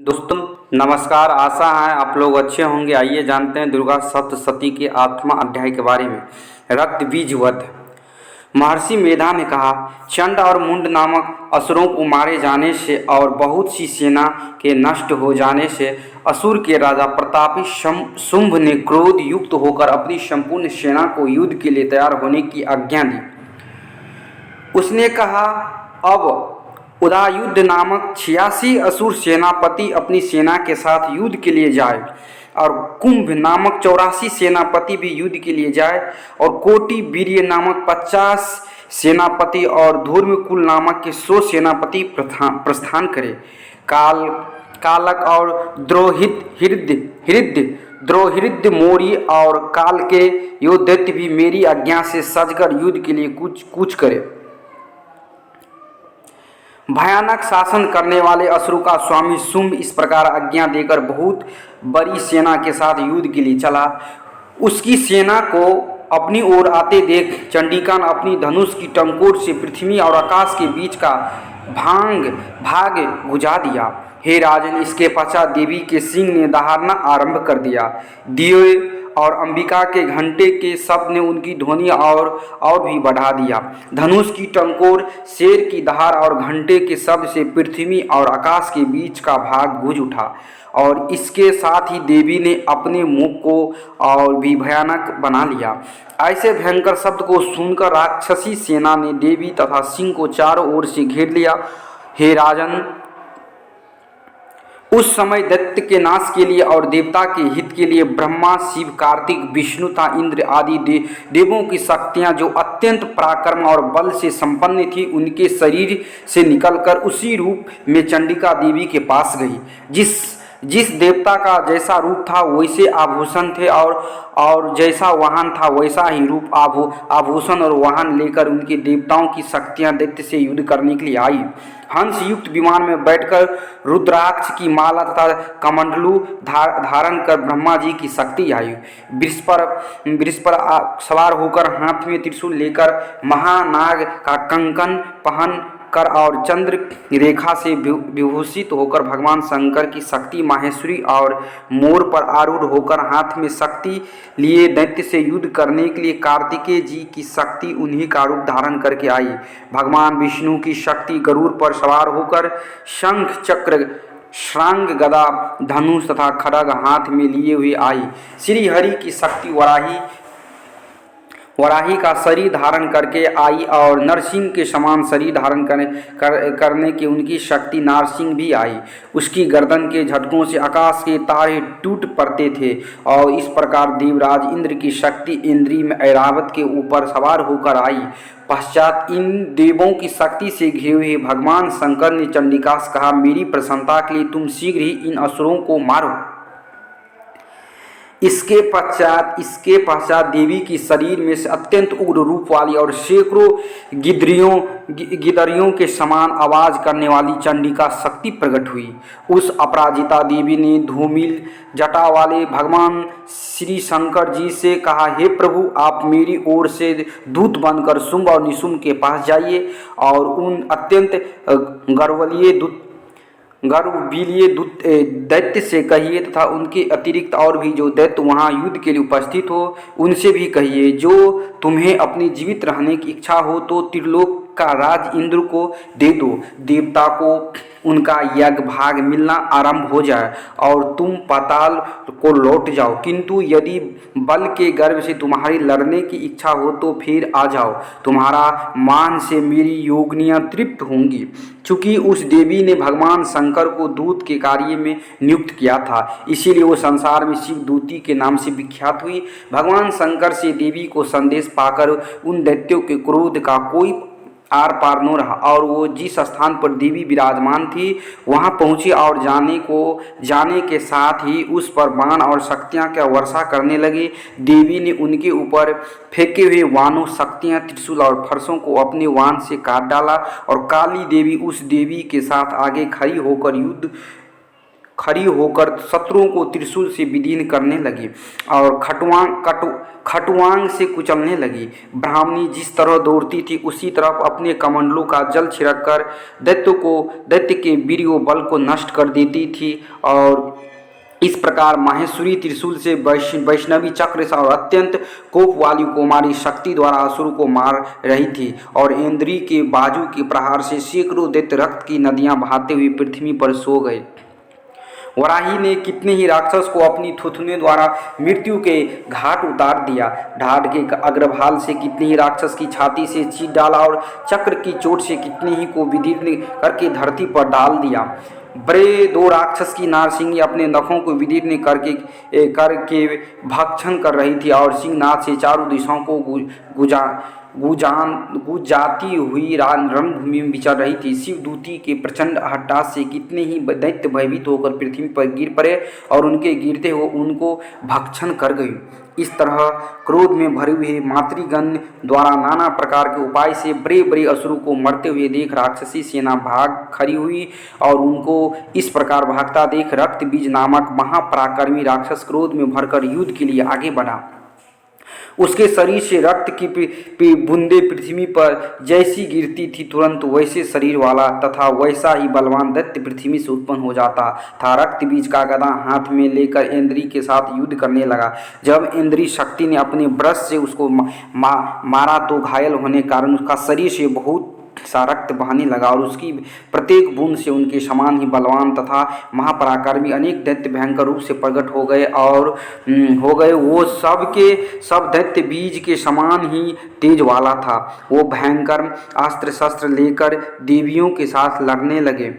दोस्तों नमस्कार। आशा है आप लोग अच्छे होंगे। आइए जानते हैं दुर्गा सप्तशती के 8वां अध्याय के बारे में। रक्त बीज वध। महर्षि मेधा ने कहा, चंड और मुंड नामक असुरों को मारे जाने से और बहुत सी सेना के नष्ट हो जाने से असुर के राजा प्रतापी शुंभ ने क्रोध युक्त होकर अपनी संपूर्ण सेना को युद्ध के लिए तैयार होने की आज्ञा दी। उसने कहा, अब उदायुद्ध नामक 86 असुर सेनापति अपनी सेना के साथ युद्ध के लिए जाए और कुंभ नामक 84 सेनापति भी युद्ध के लिए जाए और कोटि वीर्य नामक 50 सेनापति और धूर्मकुल नामक के 100 सेनापति प्रस्थान करे। कालक और द्रोहिद मोरी और काल के योद्धित भी मेरी आज्ञा से सजकर युद्ध के लिए कूच करे। भयानक शासन करने वाले असुरों का स्वामी शुंभ इस प्रकार आज्ञा देकर बहुत बड़ी सेना के साथ युद्ध के लिए चला। उसकी सेना को अपनी ओर आते देख चंडिका ने अपनी धनुष की टंकोर से पृथ्वी और आकाश के बीच का भाग बुझा दिया। हे राजन, इसके पश्चात देवी के सिंह ने दहाड़ना आरंभ कर दिया। दिए और अंबिका के घंटे के शब्द ने उनकी ध्वनि और भी बढ़ा दिया। धनुष की टंकोर, शेर की दहाड़ और घंटे के शब्द से पृथ्वी और आकाश के बीच का भाग गूंज उठा और इसके साथ ही देवी ने अपने मुख को और भी भयानक बना लिया। ऐसे भयंकर शब्द को सुनकर राक्षसी सेना ने देवी तथा सिंह को चारों ओर से घेर लिया। हे राजन, उस समय दैत्य के नाश के लिए और देवता के हित के लिए ब्रह्मा, शिव, कार्तिक, विष्णु तथा इंद्र आदि देवों की शक्तियां जो अत्यंत पराक्रम और बल से संपन्न थी, उनके शरीर से निकलकर उसी रूप में चंडिका देवी के पास गई। जिस देवता का जैसा रूप था वैसे आभूषण थे और जैसा वाहन था वैसा ही रूप आभूषण और वाहन लेकर उनके देवताओं की शक्तियां दैत्य से युद्ध करने के लिए आई। हंस युक्त विमान में बैठकर रुद्राक्ष की माला तथा कमंडलू धारण कर ब्रह्मा जी की शक्ति आई। वृष पर सवार होकर हाथ में त्रिशूल लेकर महानाग का कंकन पहन कर और चंद्र रेखा से विभूषित होकर भगवान शंकर की शक्ति माहेश्वरी और मोर पर आरूढ़ होकर हाथ में शक्ति लिए दैत्य से युद्ध करने के लिए कार्तिकेय जी की शक्ति उन्हीं का रूप धारण करके आई। भगवान विष्णु की शक्ति गरुड़ पर सवार होकर शंख, चक्र, श्रांग, गदा, धनुष तथा खड्ग हाथ में लिए हुए आई। श्री हरि की शक्ति वराही का शरीर धारण करके आई और नरसिंह के समान शरीर धारण करने की उनकी शक्ति नारसिंह भी आई। उसकी गर्दन के झटकों से आकाश के तारे टूट पड़ते थे और इस प्रकार देवराज इंद्र की शक्ति इंद्री में ऐरावत के ऊपर सवार होकर आई। पश्चात इन देवों की शक्ति से घिरे हुए भगवान शंकर ने चंडिका से कहा, मेरी प्रसन्नता के लिए तुम शीघ्र ही इन असुरों को मारो। इसके पश्चात देवी की शरीर में से अत्यंत उग्र रूप वाली और सैकड़ों गिदरियों के समान आवाज करने वाली चंडिका शक्ति प्रकट हुई। उस अपराजिता देवी ने धूमिल जटा वाले भगवान श्री शंकर जी से कहा, हे प्रभु, आप मेरी ओर से दूत बनकर शुंभ और निशुंभ के पास जाइए और उन अत्यंत गर्वलीय दैत्य से कहिए तथा उनके अतिरिक्त और भी जो दैत्य वहाँ युद्ध के लिए उपस्थित हो उनसे भी कहिए, जो तुम्हें अपनी जीवित रहने की इच्छा हो तो त्रिलोक का राज इंद्र को दे दो। देवता को उनका यज्ञ भाग मिलना आरंभ हो जाए और तुम पाताल को लौट जाओ, किंतु यदि बल के गर्व से तुम्हारी लड़ने की इच्छा हो तो फिर आ जाओ। तुम्हारा मान से मेरी योगिनियां तृप्त होंगी। चूंकि उस देवी ने भगवान शंकर को दूत के कार्य में नियुक्त किया था, इसीलिए वो संसार में शिव दूती के नाम से विख्यात हुई। भगवान शंकर से देवी को संदेश पाकर उन दैत्यों के क्रोध का कोई आर पार न रहा और वो जिस स्थान पर देवी विराजमान थी वहां पहुंची और जाने के साथ ही उस पर बाण और शक्तियां का वर्षा करने लगे। देवी ने उनके ऊपर फेंके हुए वानों, शक्तियां, त्रिशूल और फरसों को अपने वान से काट डाला और काली देवी उस देवी के साथ आगे खड़ी होकर युद्ध खड़ी होकर शत्रुओं को त्रिशूल से विदीर्ण करने लगी और खटुआंग से कुचलने लगी। ब्राह्मणी जिस तरह दौड़ती थी उसी तरफ अपने कमंडलों का जल छिड़क कर दैत्य के वीर्य बल को नष्ट कर देती थी। और इस प्रकार माहेश्वरी त्रिशूल से वैष्णवी चक्र से और अत्यंत कोप वाली कुमारी शक्ति द्वारा असुर को मार रही थी। और इंद्री के बाजू के प्रहार से सैकड़ों दैत्य रक्त की नदियां बहाते हुए पृथ्वी पर सो गए। वराही ने कितने ही राक्षस को अपनी थुथुने द्वारा मृत्यु के घाट उतार दिया। ढाड के अग्रभाल से कितने ही राक्षस की छाती से चीर डाला और चक्र की चोट से कितने ही को विदीर्ण करके धरती पर डाल दिया। बड़े दो राक्षस की नारसिंगी अपने नखों को विदीर्ण करके भक्षण कर रही थी और सिंहनाद से चारों दिशाओं को गुजाती हुई रणभूमि में विचर रही थी। शिवदूती के प्रचंड हट्टास से कितने ही दैत्य भयभीत होकर पृथ्वी पर गिर पड़े और उनके गिरते हुए उनको भक्षण कर गई। इस तरह क्रोध में भरे हुए मातृगण द्वारा नाना प्रकार के उपाय से बड़े बड़े असुरों को मरते हुए देख राक्षसी सेना भाग खड़ी हुई और उनको इस प्रकार भागता देख रक्त बीज नामक महापराक्रमी राक्षस क्रोध में भरकर युद्ध के लिए आगे बढ़ा। उसके शरीर से रक्त की बूंदें पृथ्वी पर जैसी गिरती थी तुरंत वैसे शरीर वाला तथा वैसा ही बलवान दैत्य पृथ्वी से उत्पन्न हो जाता था। रक्त बीज का गदा हाथ में लेकर इंद्री के साथ युद्ध करने लगा। जब इंद्री शक्ति ने अपने ब्रश से उसको मारा तो घायल होने के कारण उसका शरीर से बहुत सा रक्त बहने लगा और उसकी प्रत्येक बूंद से उनके समान ही बलवान तथा महापराक्रमी अनेक दैत्य भयंकर रूप से प्रकट हो गए। वो सब के सब दैत्य बीज के समान ही तेज वाला था। वो भयंकर अस्त्र शस्त्र लेकर देवियों के साथ लड़ने लगे।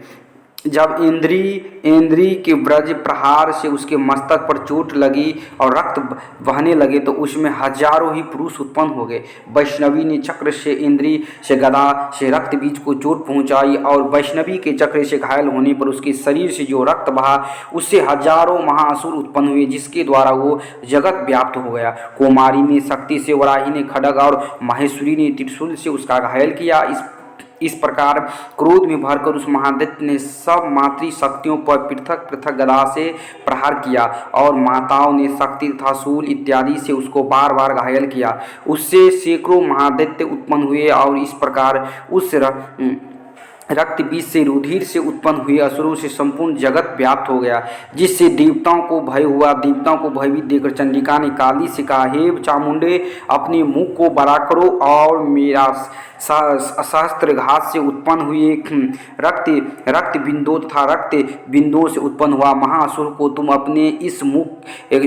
जब इंद्री के ब्रज प्रहार से उसके मस्तक पर चोट लगी और रक्त बहने लगे तो उसमें हजारों ही पुरुष उत्पन्न हो गए। वैष्णवी ने चक्र से इंद्री से गदा से रक्त बीज को चोट पहुंचाई और वैष्णवी के चक्र से घायल होने पर उसके शरीर से जो रक्त बहा उससे हजारों महाअसुर उत्पन्न हुए जिसके द्वारा वो जगत व्याप्त हो गया। कुमारी ने शक्ति से, वराही ने खड्ग और माहेश्वरी ने त्रिशूल से उसका घायल किया। इस प्रकार क्रोध में भरकर उस महादैत्य ने सब मातृ शक्तियों पर पृथक पृथक गदा से प्रहार किया और माताओं ने शक्ति तथा शूल इत्यादि से उसको बार बार घायल किया। उससे सैकड़ों महादैत्य उत्पन्न हुए और इस प्रकार उस रक्त बीज से रुधिर से उत्पन्न हुए असुरों से संपूर्ण जगत व्याप्त हो गया, जिससे देवताओं को भय हुआ। देवताओं को भयभीत देखकर चंडिका ने काली से कहा, हे चामुंडे, अपने मुख को बड़ा करो और मेरा सहस्त्र घात से उत्पन्न हुए रक्त बिंदु तथा रक्त बिंदुओं से उत्पन्न हुआ महाअसुर को तुम अपने इस मुख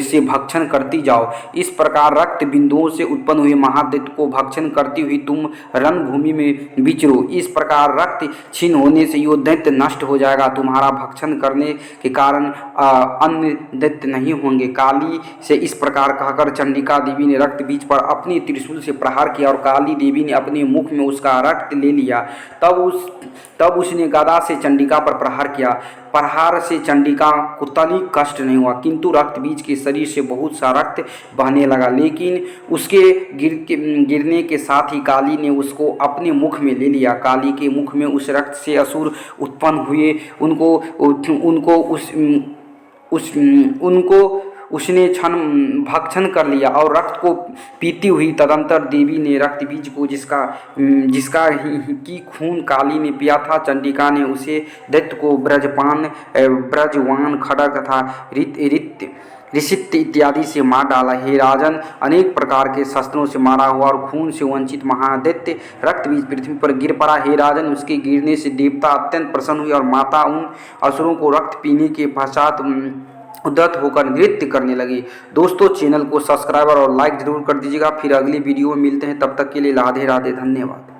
से भक्षण करती जाओ। इस प्रकार रक्त बिंदुओं से उत्पन्न हुए महादैत्य को भक्षण करती हुई तुम रणभूमि में विचरो। इस प्रकार रक्त छीन होने से यो दैत्य नष्ट हो जाएगा। तुम्हारा भक्षण करने के कारण अन्य दैत्य नहीं होंगे। काली से इस प्रकार कहकर चंडिका देवी ने रक्त बीज पर अपने त्रिशूल से प्रहार किया और काली देवी ने अपने मुख में उसका रक्त ले लिया। तब उसने गदा से चंडिका पर प्रहार किया। प्रहार से चंडिका को तनिक कष्ट नहीं हुआ, किंतु रक्त बीज के शरीर से बहुत सा रक्त बहने लगा। लेकिन उसके गिरने के साथ ही काली ने उसको अपने मुख में ले लिया। काली के मुख में उस रक्त से असुर उत्पन्न हुए। उनको उसने भक्षण कर लिया और रक्त को पीती हुई तदंतर देवी ने रक्त बीज को जिसका की खून काली ने पिया था, चंडिका ने उसे दैत्य को ब्रजवान खड्ग तथा ऋषित इत्यादि से मार डाला। हे राजन, अनेक प्रकार के शस्त्रों से मारा हुआ और खून से वंचित महादैत्य रक्त बीज पृथ्वी पर गिर पड़ा। हे राजन, उसके गिरने से देवता अत्यंत प्रसन्न हुए और माता उन असुरों को रक्त पीने के पश्चात उद्धत होकर नृत्य करने लगी। दोस्तों, चैनल को सब्सक्राइब और लाइक जरूर कर दीजिएगा। फिर अगली वीडियो में मिलते हैं, तब तक के लिए राधे राधे, धन्यवाद।